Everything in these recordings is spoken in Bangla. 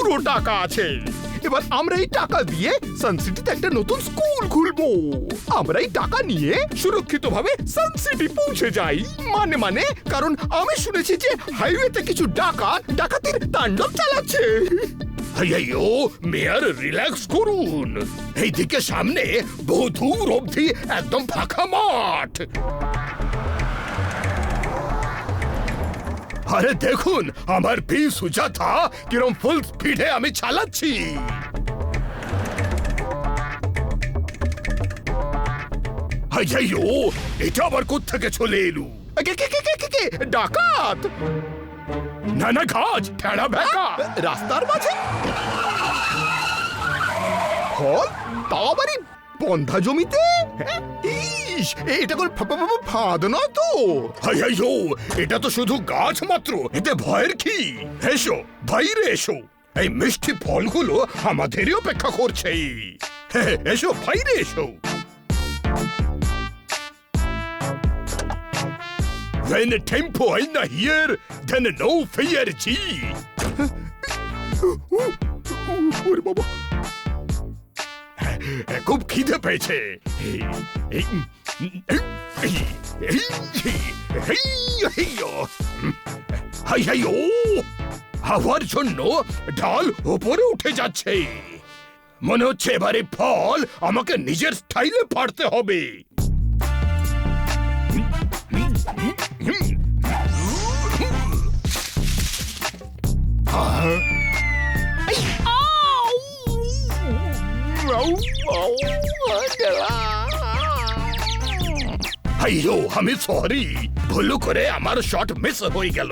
পুরো টাকা আছে। এবার আমরা এই টাকা দিয়ে সানসিটিতে একটা নতুন স্কুল খুলবো। আমরা এই টাকা নিয়ে সুরক্ষিতভাবে সানসিটি পৌঁছে যাই। মানে কারণ আমি শুনেছি যে হাইওয়েতে কিছু ডাকাতির তাণ্ডব চালাচ্ছে। আইয়ো মেয়ার, রিল্যাক্স করুন। এইদিকে সামনে বহু দূর অবধি একদম ফাঁকা মাঠ। আরে দেখুন আমার বি সুজাতা কিরম ফুল স্পিডে আমি চালাচ্ছি। আইয়ো এটা আবার কোত্থেকে চলে এলো? কে ডাকাত? না না, গাছ ঠেড়া বেঁকা রাস্তার মাঝে ফল, তাও আবার এই বন্ধা জমিতে। ইস, এটা করে ফাঁদ নয় তো? আইয়ো এটা তো শুধু গাছ মাত্র, এতে ভয়ের কি? এসো বাইরে এসো, এই মিষ্টি ফলগুলো আমাদেরই অপেক্ষা করছে। এসো বাইরে এসো। When tempo is not here, then no fear, G. ওরে বাবা, খুব খিদে পেয়েছে। হাওয়ার জন্য ডাল উপরে উঠে যাচ্ছে। মনে হচ্ছে এবারে ফল আমাকে নিজের স্টাইলে পাড়তে হবে। আইয়ো আমি সরি, ভুল করে আমার শট মিস হয়ে গেল।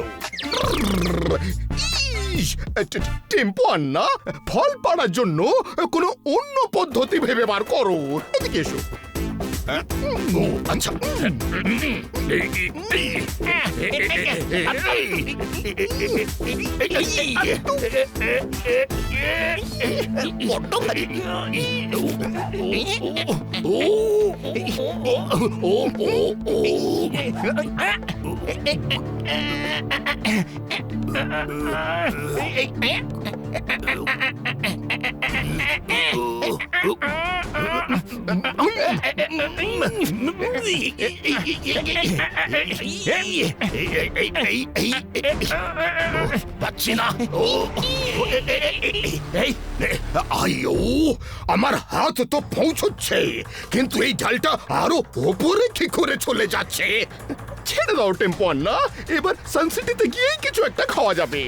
টেম্পো আন্না, ফল পাড়ার জন্য কোনো অন্য পদ্ধতি ভেবে বার করো। এদিকে এসো। ও আচ্ছা, পাচ্ছি না। আইয়ো আমার হাত তো পৌঁছচ্ছে, কিন্তু এই ডালটা আরো ওপরে কি করে চলে যাচ্ছে? ছেড়ে দাও টেম্পো আন্না, এবার সানসিটিতে গিয়েই কিছু একটা খাওয়া যাবে।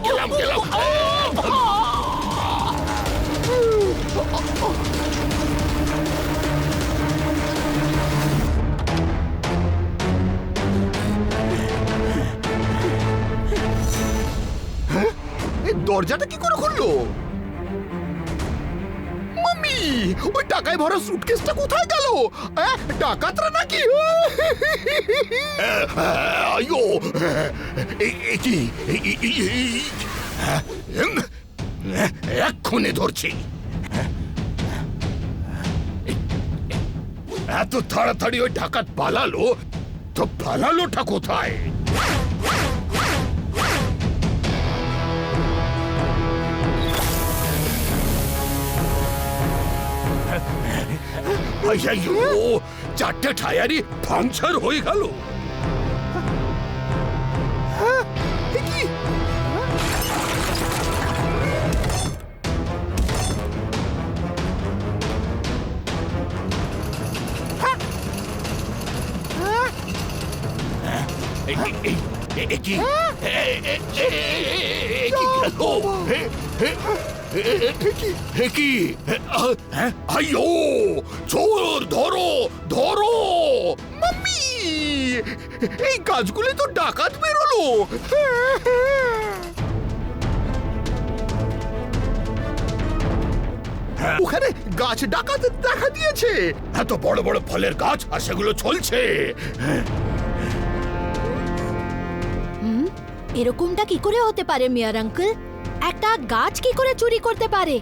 গেলাম গেলাম। এই দরজাটা কি করে খুললো? মাম্মি, ওই টাকায় ভরা সুটকেসটা কোথায় গেল? ডাকাতরা নাকি? আইয়ো কি এক্ষুনি ধরছি। এত তাড়াতাড়ি ওই ডাকাত পালালো, তো পালালোটা কোথায়? আইয়ো চারটে টায়ারই পাংচার হয়ে গেল। আইয়ো চোর, ধরো ধরো। মাম্মি, এই গাছগুলো তো ডাকাত বেরোলো। ওখানে গাছ ডাকাত দেখা দিয়েছে। এত বড় বড় ফলের গাছ আর সেগুলো চলছে। এরকমটা কি করে হতে পারে মেয়ার আঙ্কেল? একটা গাছ কি করে চুরি করতে পারে?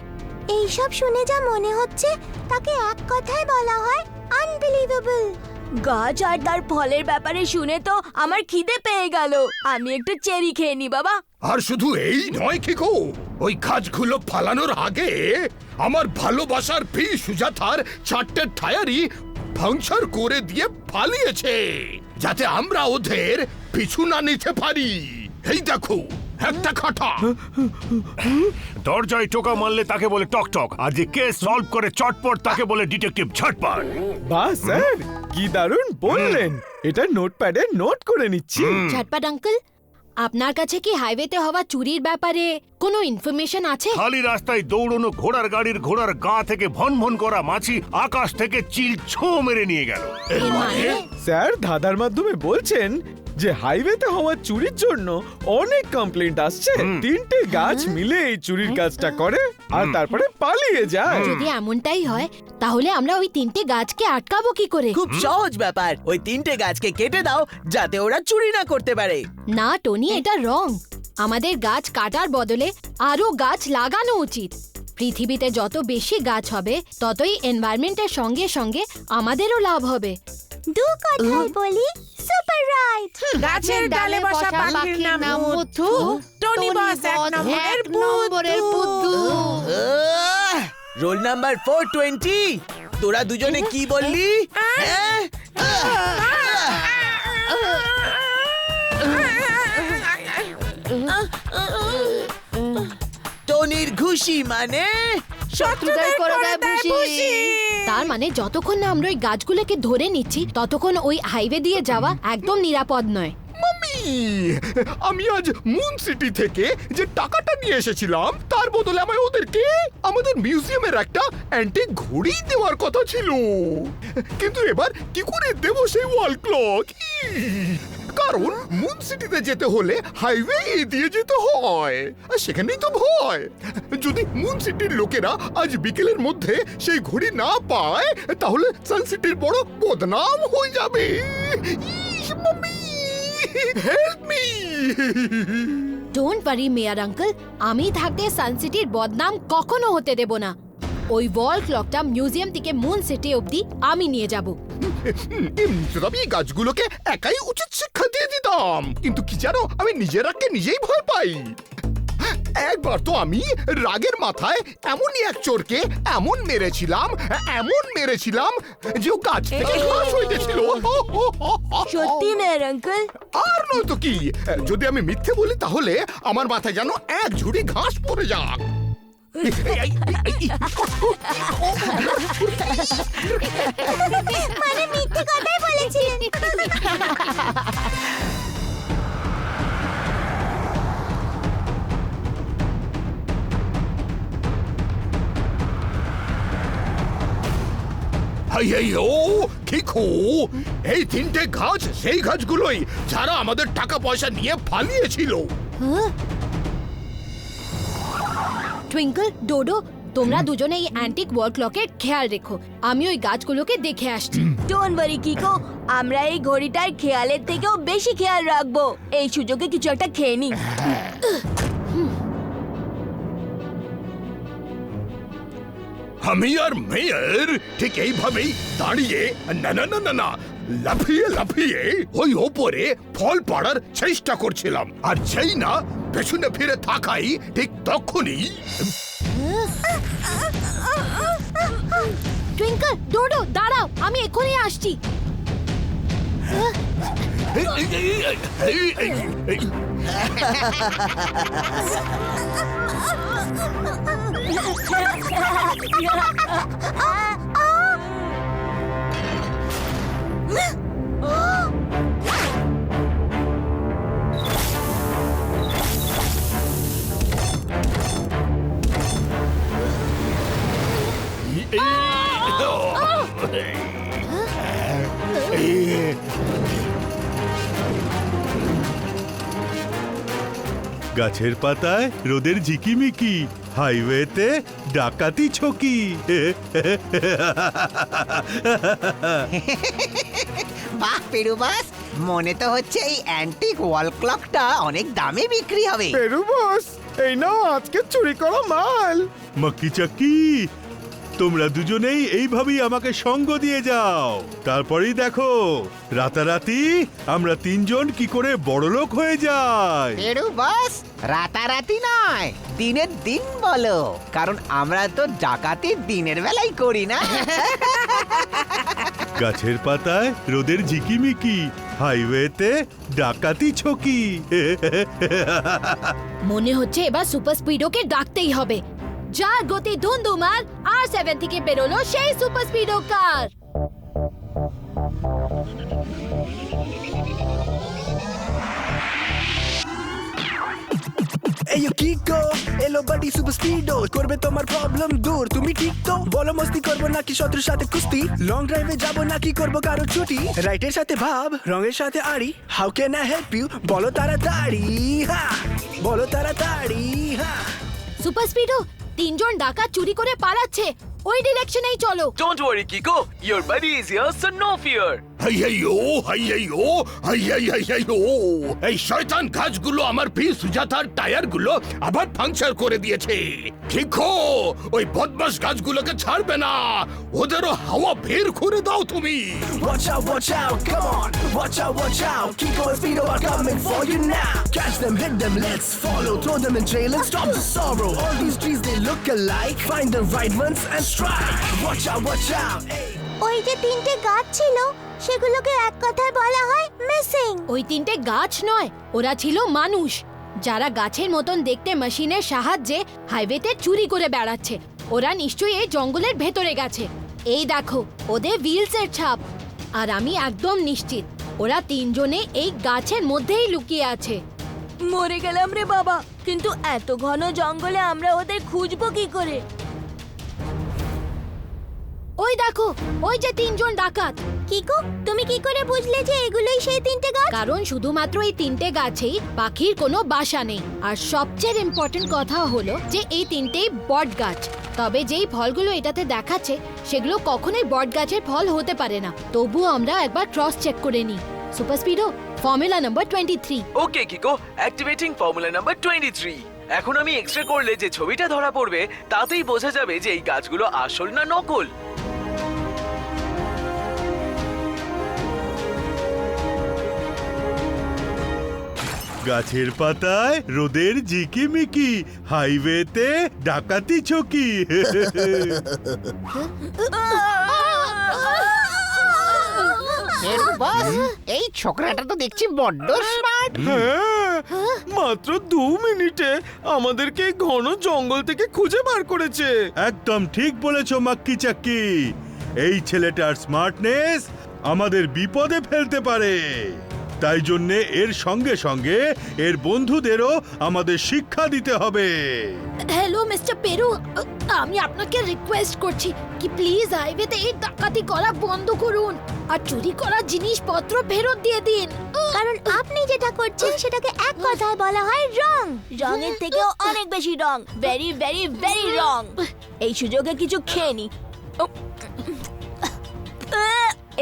এইসব শুনে যা মনে হচ্ছে তাকে এক কথায় বলা হয় আনবিলিভেবল। গাছ আর তার ফলের ব্যাপারে শুনে তো আমার খিদে পেয়ে গেল। আমি একটু চেরি খেয়ে নি বাবা। আর শুধু এই নয় কিকো, ওই গাছগুলো ফালানোর আগে আমার ভালোবাসার পি সুজাতার 4টে টায়ারই পাংচার করে দিয়ে পালিয়েছে, যাতে আমরা ওদের পিছু না নিতে পারি। এই দেখো একটা খাটা। দরজায় টোকা মারলে তাকে বলে টকটক, আর যে কেস সলভ করে চটপট তাকে বলে ডিটেকটিভ ঝটপট। বাহ স্যার, কি দারুণ বললেন। এটা নোটপ্যাডে নোট করে নিচ্ছি। ঝটপট আঙ্কেল, আপনার কাছে কি হাইওয়েতে হওয়া চুরির ব্যাপারে কোনো ইনফরমেশন আছে? খালি রাস্তায় দৌড়নো ঘোড়ার গাড়ির ঘোড়ার গা থেকে ভন ভন করা মাছি আকাশ থেকে চিল ছো মেরে নিয়ে গেল। এর মানে স্যার ধাঁধার মাধ্যমে বলছেন যে হাইওয়েতে হওয়া চুরির জন্য অনেক কমপ্লেন্ট আসছে। 3টে গাছ মিলে এই চুরির কাজটা করে আর তারপরে পালিয়ে যায়। যদি এমনটাই হয় তাহলে আমরা ওই 3টে গাছকে আটকাবো কি করে? খুব সহজ ব্যাপার, ওই 3টে গাছকে কেটে দাও যাতে ওরা চুরি না করতে পারে। না টনি, এটা রং। আমাদের গাছ কাটার বদলে আরো গাছ লাগানো উচিত। পৃথিবীতে যত বেশি গাছ হবে ততই এনভায়রনমেন্টের সঙ্গে সঙ্গে আমাদেরও লাভ হবে। দু কথায় বলি সুপার রাইট। গাছের ডালে বসা পাখির নাম মুথু, টনি বস এক নম্বরের বুদ্ধু। রোল নাম্বার 420, তোরা দুজনে কি বললি? হ্যাঁ? টনির ঘুষি মানে শত্রুদের করে দেয় ভুসি। তার মানে যতক্ষণ না আমরা ওই গাছগুলোকে ধরে নিচ্ছি ততক্ষণ ওই হাইওয়ে দিয়ে যাওয়া একদম নিরাপদ নয়। মাম্মি, আমি আজ মুন সিটি থেকে যে টাকাটা নিয়ে এসেছিলাম তার বদলে আমায় ওদেরকে আমাদের মিউজিয়ামের একটা অ্যান্টিক ঘড়ি দেওয়ার কথা ছিল। কিন্তু এবার কি করে দেবো সেই ওয়াল ক্লক? কারণ মুন সিটিতে যেতে হলে হাইওয়ে দিয়ে যেতে হয়, আর সেখানেই তো ভয়। যদি মুন সিটির লোকেরা আজ বিকেলের মধ্যে সেই ঘড়ি না পায় তাহলে সান সিটির বড় বদনাম হয়ে যাবে। ইস, mummy, help me. Don't worry mayor uncle, আমি থাকতে সানসিটির বদনাম কখনো হতে দেব না। ওই ওয়াল ক্লকটা মিউজিয়াম থেকে মুন সিটি অবধি আমি নিয়ে যাব। এমনিতে আমি এই গাছগুলোকে একাই উচিত শিক্ষা দিয়ে দিতাম, কিন্তু কি জানো, আমি নিজেরাকে নিজেই ভয় পাই। একবার তো আমি রাগের মাথায় এমনই এক চোরকে এমন মেরেছিলাম যে ও গাছ থেকে ফাঁস হয়ে গেছিল। সত্যি মেয়ের আঙ্কেল? আর নয়তো কি, যদি আমি মিথ্যে বলি তাহলে আমার মাথায় যেন এক ঝুড়ি ঘাস পড়ে যাক। মানে মিথ্যে কথাই বলেছিলেন। এই 3টে গাছ সেই গাছগুলোই যারা আমাদের টাকা পয়সা নিয়ে পালিয়েছিল। টুইঙ্কল, ডোডো, তোমরা দুজনে এই অ্যান্টিক ওয়াল ক্লকের খেয়াল রেখো। আমি ওই গাছগুলোকে দেখে আসছি। ডোন্ট ওয়ারি কিকো, আমরা এই ঘড়িটার খেয়ালের থেকেও বেশি খেয়াল রাখবো। এই সুযোগে কিছু একটা খেয়ে নি। আমি আর মেয়র ঠিক এইভাবেই দাঁড়িয়ে না না না না না লাফিয়ে লাফিয়ে ওই ওপরে ফল পাড়ার চেষ্টা করছিলাম, আর যেই না পেছনে ফিরে থাকাই ঠিক তখনই টুইঙ্কল, ডোডো, দাঁড়াও, আমি এক্ষুনি আসছি। গাছের পাতায় রোদের ঝিকিমিকি, হাইওয়েতে ডাকাতি ছকি। বাহ পেরুবাস, মনে তো হচ্ছে এই অ্যান্টিক ওয়াল ক্লকটা অনেক দামে বিক্রি হবে। পেরু বস, এই নাও আজকে চুরি করা মাল। মক্কি চাকি, তোমরা দুজনেই এইভাবেই আমাকে সঙ্গ দিয়ে যাও, তারপরেই দেখো রাতারাতি আমরা তিনজন কি করে বড়লোক হয়ে যাই। পেরু বস, রাতারাতি নয়, দিনের দিন বলো, কারণ আমরা তো ডাকাতি দিনের বেলায় করি না। গাছের পাতায় রোদের ঝিকিমিকি, হাইওয়েতে ডাকাতি ছকি। মনে হচ্ছে এবার সুপার স্পিডোকে ডাকতেই হবে। যার গতি ধুন্ধুমার R7 থেকে বেরোলো সেই সুপার স্পিডো কার। এয়ো কিকো এলো বাডি সুপার স্পিডো করবে তোমার প্রবলেম দূর। তুমি ঠিক তো বলো, মস্তি করবো নাকি শত্রুর সাথে কুস্তি, লং ড্রাইভে যাবো নাকি করবো কারো ছুটি, রাইটের সাথে ভাব রঙের সাথে আড়ি, how can I help you বলো তাড়াতাড়ি, হ্যাঁ বলো তাড়াতাড়ি, হ্যাঁ। সুপার স্পিডো, তিনজন ডাকাত চুরি করে পালাচ্ছে, ওই ডিরেকশনেই চলো। Don't worry, Kiko. Your buddy is here, so no fear. এই শয়তান গাছগুলো আমার প্রিয় সুজাতার টায়ারগুলো আবার পাংচার করে দিয়েছে। কিকো, ওই বদমাশ গাছগুলোকে ছাড়বে না, ওদেরও হাওয়া বের করে দাও তুমি। Watch out, come on, watch out, Kiko and Speedo are coming for you now. Catch them, hit them, let's follow, throw them in jail and stop the sorrow. All these trees they look alike, find the right ones and strike. Watch out, hey. ওই যে তিনটে গাছ ছিল সেগুলোকে এক কথায় বলা হয় মিসিং। ওই তিনটে গাছ নয়, ওরা ছিল মানুষ, যারা গাছের মতন দেখতে মেশিনের সাহায্যে হাইওয়েতে চুরি করে বেড়াচ্ছে। ওরা নিশ্চয়ই এই জঙ্গলের ভেতরে গেছে। এই দেখো ওদের হুইলসের ছাপ, আর আমি একদম নিশ্চিত ওরা তিনজনে এই গাছের মধ্যেই লুকিয়ে আছে। মরে গেলাম রে বাবা, কিন্তু এত ঘন জঙ্গলে আমরা ওদের খুঁজবো কি করে? ওই দেখো, ওই যে তিনজন ডাকাত। কিকো, তুমি কি করে বুঝলে যে এগুলোই সেই তিনটে গাছ? কারণ শুধুমাত্র এই তিনটে গাছেই পাখির কোনো বাসা নেই, আর সবচেয়ে ইম্পর্টেন্ট কথা হলো যে এই তিনটেই বট গাছ। তবে যেই ফলগুলো এটাতে দেখাচ্ছে সেগুলো কখনোই বট গাছের ফল হতে পারে না। তবুও আমরা একবার ক্রস চেক করে নিই। Super speedo, formula number 23। Okay, Kiko. Activating formula number 23. এখন আমি এক্সরে করলে যে ছবিটা ধরা পড়বে তাতেই বোঝা যাবে যে এই গাছগুলো আসল না নকল। গাছের পাতায় রোদের ঝিকিমিকি, হাইওয়েতে ডাকাতি ছকি। পেরু বস, এই ছোকরাটা তো দেখছি বড্ড স্মার্ট। হ্যাঁ, মাত্র 2 মিনিটে আমাদেরকে এই ঘন জঙ্গল থেকে খুঁজে বার করেছে। একদম ঠিক বলেছো মাক্কি চাক্কি, এই ছেলেটার স্মার্টনেস আমাদের বিপদে ফেলতে পারে। তাই জন্যে এর সঙ্গে সঙ্গে এর বন্ধুদেরও আমাদের শিক্ষা দিতে হবে। হ্যালো মিস্টার পেরু, আমি আপনাকে রিকোয়েস্ট করছি কি প্লিজ হাইওয়েতে এই ডাকাতি করা বন্ধ করুন আর চুরি করা জিনিসপত্র ফেরত দিয়ে দিন। কারণ আপনি যেটা করছেন সেটাকে এক কথায় বলা হয় রং। রঙের থেকেও অনেক বেশি রং, ভেরি ভেরি ভেরি রং। এই সুযোগে কিছু খেয়ে নি।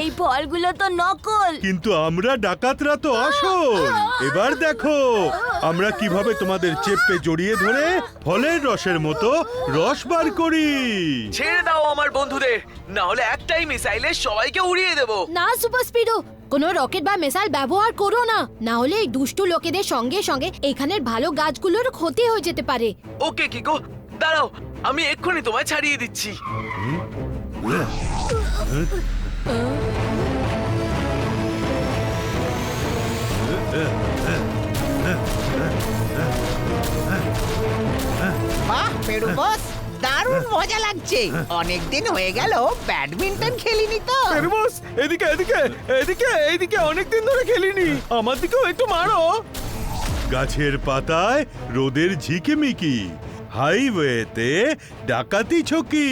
এই ফলগুলো তো নকল। কিন্তু আমরা ডাকাতরা তো আসল। এবার দেখো আমরা কিভাবে তোমাদের চেপে জড়িয়ে ধরে ফলের রসের মতো রস বার করি। ছেড়ে দাও আমার বন্ধুদের, না হলে একটাই মিসাইলে সবাইকে উড়িয়ে দেব। না সুপার স্পিডো, কোনো রকেট বা মিসাইল ব্যবহার করো না, না হলে এই দুষ্টু লোকেদের সঙ্গে সঙ্গে এখানের ভালো গাছগুলোর ক্ষতি হয়ে যেতে পারে। ওকে কিকো, দাঁড়াও, আমি এক্ষুনি তোমায় ছাড়িয়ে দিচ্ছি। বাহ পেরু বস, দারুণ মজা লাগছে। অনেকদিন হয়ে গেল ব্যাডমিন্টন খেলিনি তো। পেরু বস, এদিকে এদিকে এদিকে এইদিকে, অনেকদিন ধরে খেলিনি, আমার দিকেও একটু মারো। গাছের পাতায় রোদের ঝিকিমিকি, হাইওয়েতে ডাকাতি ছকি।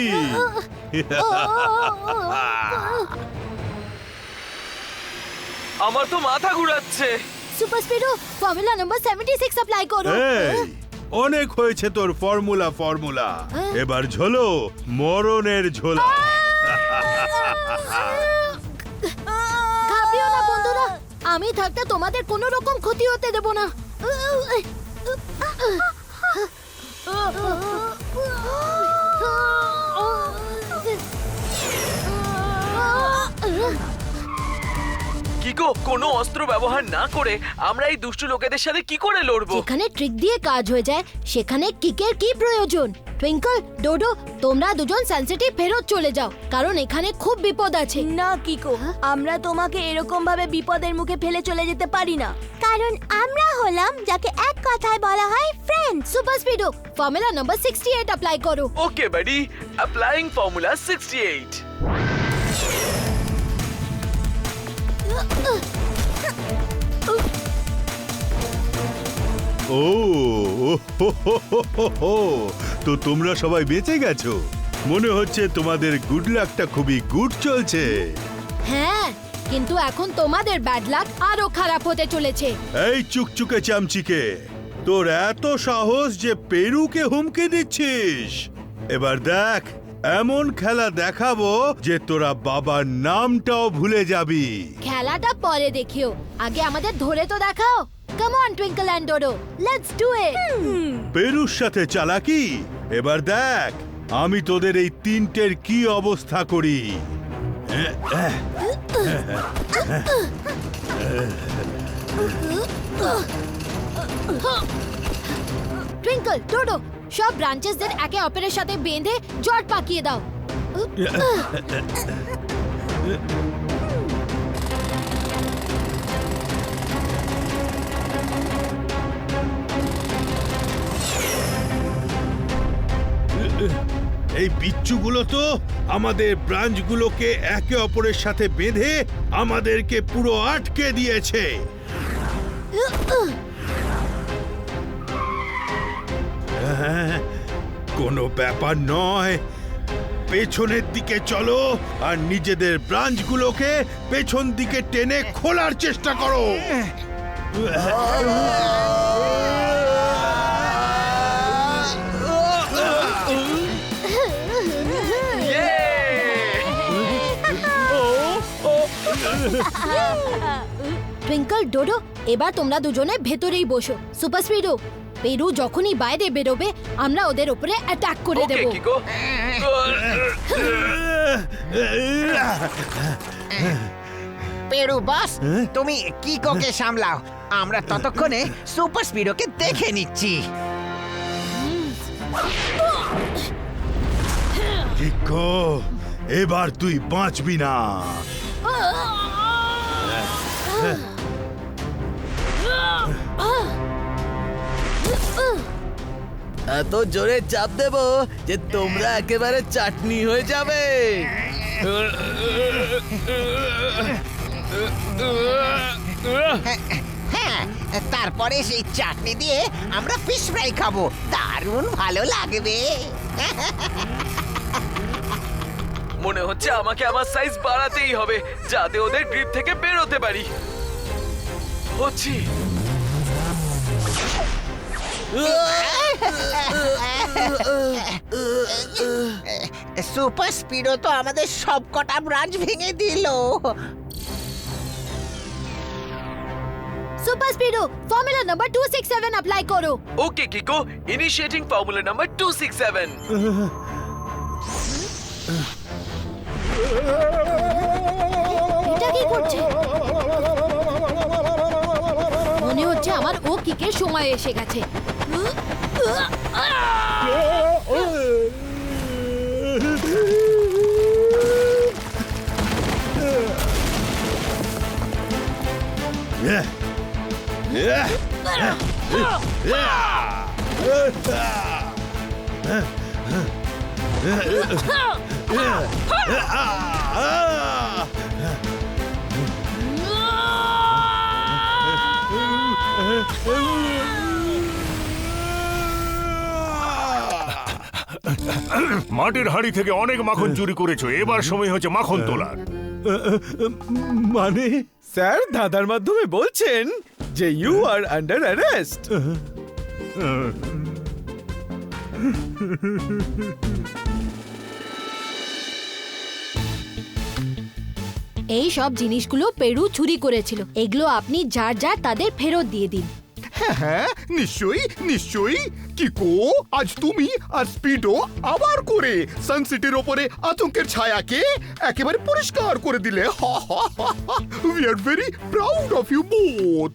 আমার তো মাথা ঘুরাচ্ছে। Super speedo, formula number 76 apply করো। এই, অনেক হয়েছে তোর ফর্মুলা, এবার ঝোলো মরণের ঝোলা। ঘাবড়িও না বন্ধুরা, আমি থাকতে তোমাদের কোনো রকম ক্ষতি হতে দেব না। কিকো, কোনো অস্ত্র ব্যবহার না করে আমরা এই দুষ্টু লোকেদের সাথে কি করে লড়বো? যেখানে ট্রিক দিয়ে কাজ হয়ে যায় সেখানে কিকের কি প্রয়োজন? টুইঙ্কল, ডোডো, তোমরা দুজন সানসিটি ফেরত চলে যাও, কারণ এখানে খুব বিপদ আছে। না কিকো, আমরা তোমাকে এরকম ভাবে বিপদের মুখে ফেলে চলে যেতে পারি না, কারণ আমরা হলাম যাকে এক কথায় বলা হয় friend. Super speedo, formula number 68 apply করো। ওকে বাডি, অ্যাপ্লাইং ফর্মুলা 68। ও হো, হো, হো, হো, হো। তো তোমরা সবাই বেঁচে গেছো। মনে হচ্ছে তোমাদের গুড লাকটা খুবই গুড চলছে। হ্যাঁ, কিন্তু এখন তোমাদের ব্যাড লাক আরো খারাপ হতে চলেছে। এই চুকচুকে চামচিকে, তোর এত সাহস যে পেরুকে হুমকি দিচ্ছিস? এবার দেখ, এমন খেলা দেখাবো যে তোরা বাবার নামটাও ভুলে যাবি। খেলাটা পরে দেখিও, আগে আমাদের ধরে তো দেখাও। Come on Twinkle and Dodo, let's do it. পেরুর সাথে চালাকি? এবার দেখ আমি তোদের এই তিনটের কি অবস্থা করি। টুইঙ্কল, ডোডো, সব ব্রাঞ্চেসদের একে অপরের সাথে বেঁধে জট পাকিয়ে দাও। এই বিচ্ছুগুলো তো আমাদের ব্রাঞ্চগুলোকে একে অপরের সাথে বেঁধে আমাদেরকে পুরো আটকে দিয়েছে। কোনো ব্যাপার নয়, পেছনের দিকে চলো আর নিজেদের ব্রাঞ্চগুলোকে পেছন দিকে টেনে খোলার চেষ্টা করো। টুইঙ্কল, ডোডো, এবার তোমরা দুজনে ভেতরেই বসো। সুপার স্পিডো, পেরু যখনই বাইরে বেরোবে আমরা ওদের উপরে অ্যাটাক করে দেব। ওকে কিকো। পেরু বস, তুমি কিকোকে সামলাও, আমরা ততক্ষণে সুপার স্পিডোকে দেখে নিচ্ছি। কিকো, এবার তুই বাঁচবি না। এত জোরে চাপ দেব যে তোমরা একেবারে চাটনি হয়ে যাবে। হ্যাঁ, তারপরে সেই চাটনি দিয়ে আমরা ফিশ ফ্রাই খাবো, দারুণ ভালো লাগবে। মনে হচ্ছে আমাকে আমার সাইজ বাড়াতেই হবে যাতে ওদের গ্রিপ থেকে বেরোতে পারি। হচ্ছি। সুপার স্পিডো তো আমাদের সব কটা ব্রাঞ্চ ভেঙে দিল। Super speedo, formula number 267 apply করো। ওকে কিকো, ইনিশিয়েটিং ফর্মুলা নাম্বার 267। এটা কি করছে? মনে হচ্ছে আমার ও কিকের সময় এসে গেছে। মাটির হাঁড়ি থেকে অনেক মাখন চুরি করেছো, এবার সময় হচ্ছে মাখন তোলার। মানে স্যার দাদার মাধ্যমে বলছেন যে ইউ আর আন্ডার অ্যারেস্ট। এই সব জিনিসগুলো পেরু চুরি করেছিল, এগুলো আপনি যার যার তাদের ফেরত দিয়ে দিন। হ্যাঁ হ্যাঁ নিশ্চয়ই নিশ্চয়ই কিকো, আজ তুমি আর স্পিডো আবার করে সানসিটির ওপরে আতঙ্কের ছায়াকে একেবারে পরিষ্কার করে দিলে। We are very proud of you both.